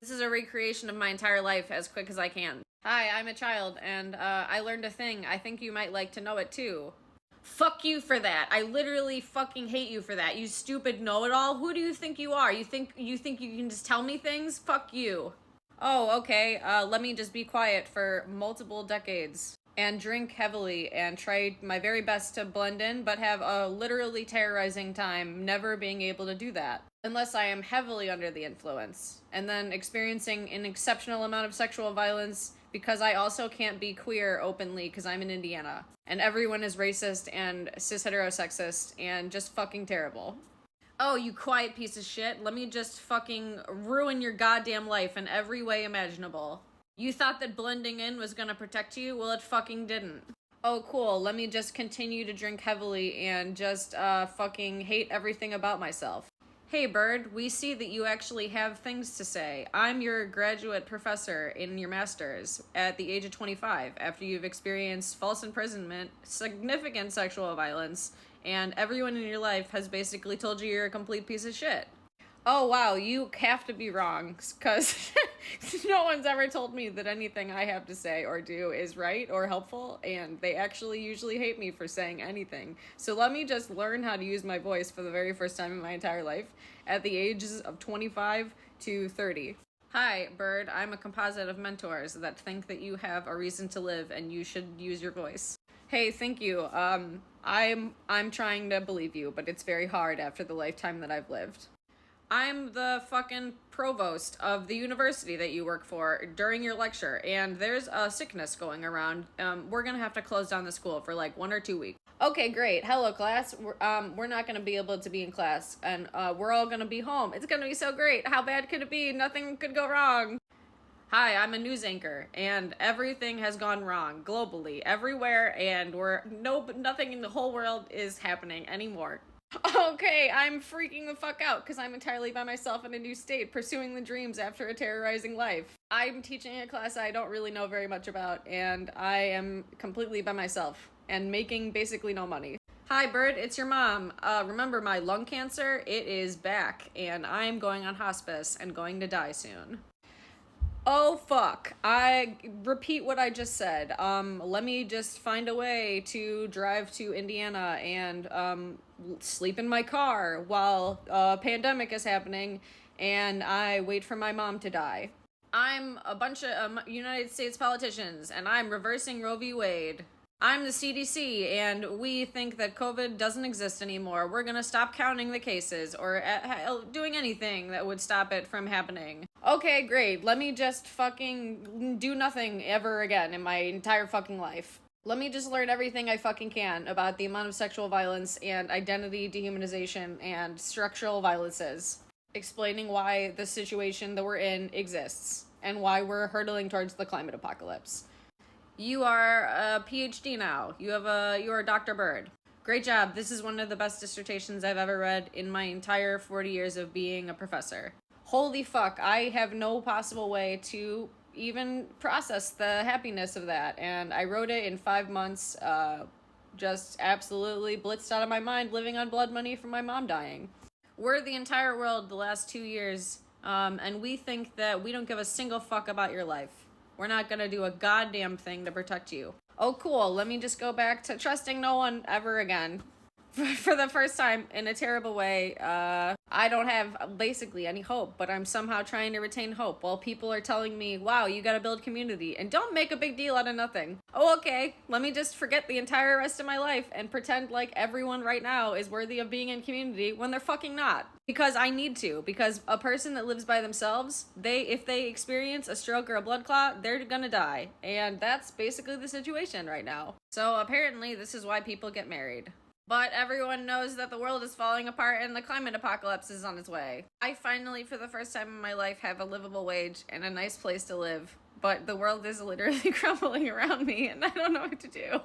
This is a recreation of my entire life as quick as I can. Hi, I'm a child, and I learned a thing. I think you might like to know it too. Fuck you for that. I literally fucking hate you for that. You stupid know-it-all. Who do you think you are? You think you can just tell me things? Fuck you. Oh, okay. Let me just be quiet for multiple decades and drink heavily and try my very best to blend in, but have a literally terrorizing time never being able to do that. Unless I am heavily under the influence, and then experiencing an exceptional amount of sexual violence because I also can't be queer openly because I'm in Indiana. And everyone is racist and cis heterosexist and just fucking terrible. Oh, you quiet piece of shit. Let me just fucking ruin your goddamn life in every way imaginable. You thought that blending in was gonna protect you? Well, it fucking didn't. Oh, cool. Let me just continue to drink heavily and just fucking hate everything about myself. Hey, Bird, we see that you actually have things to say. I'm your graduate professor in your master's at the age of 25 after you've experienced false imprisonment, significant sexual violence, and everyone in your life has basically told you you're a complete piece of shit. Oh, wow, you have to be wrong, because no one's ever told me that anything I have to say or do is right or helpful, and they actually usually hate me for saying anything. So let me just learn how to use my voice for the very first time in my entire life at the ages of 25 to 30. Hi, Bird, I'm a composite of mentors that think that you have a reason to live and you should use your voice. Hey, thank you. I'm trying to believe you, but it's very hard after the lifetime that I've lived. I'm the fucking provost of the university that you work for during your lecture, and there's a sickness going around. We're gonna have to close down the school for like 1 or 2 weeks. Okay, great. Hello, class. We're not gonna be able to be in class, and we're all gonna be home. It's gonna be so great. How bad could it be? Nothing could go wrong. Hi, I'm a news anchor, and everything has gone wrong globally, everywhere, and nothing in the whole world is happening anymore. Okay, I'm freaking the fuck out because I'm entirely by myself in a new state, pursuing the dreams after a terrorizing life. I'm teaching a class I don't really know very much about, and I am completely by myself and making basically no money. Hi, Bird, it's your mom. Remember my lung cancer? It is back, and I'm going on hospice and going to die soon. Oh, fuck. I repeat what I just said. Let me just find a way to drive to Indiana and, sleep in my car while a pandemic is happening and I wait for my mom to die. I'm a bunch of United States politicians and I'm reversing Roe v. Wade. I'm the CDC, and we think that COVID doesn't exist anymore. We're gonna stop counting the cases or doing anything that would stop it from happening. Okay, great. Let me just fucking do nothing ever again in my entire fucking life. Let me just learn everything I fucking can about the amount of sexual violence and identity dehumanization and structural violences. Explaining why the situation that we're in exists and why we're hurtling towards the climate apocalypse. You are a PhD now. You are Dr. Bird. Great job. This is one of the best dissertations I've ever read in my entire 40 years of being a professor. Holy fuck, I have no possible way to even process the happiness of that. And I wrote it in 5 months, just absolutely blitzed out of my mind, living on blood money from my mom dying. We're the entire world the last 2 years, and we think that we don't give a single fuck about your life. We're not gonna do a goddamn thing to protect you. Oh, cool. Let me just go back to trusting no one ever again. For the first time in a terrible way, I don't have basically any hope, but I'm somehow trying to retain hope while people are telling me, wow, you gotta build community and don't make a big deal out of nothing. Oh, okay. Let me just forget the entire rest of my life and pretend like everyone right now is worthy of being in community when they're fucking not. Because I need to, because a person that lives by themselves, if they experience a stroke or a blood clot, they're gonna die. And that's basically the situation right now. So apparently this is why people get married. But everyone knows that the world is falling apart and the climate apocalypse is on its way. I finally, for the first time in my life, have a livable wage and a nice place to live. But the world is literally crumbling around me and I don't know what to do.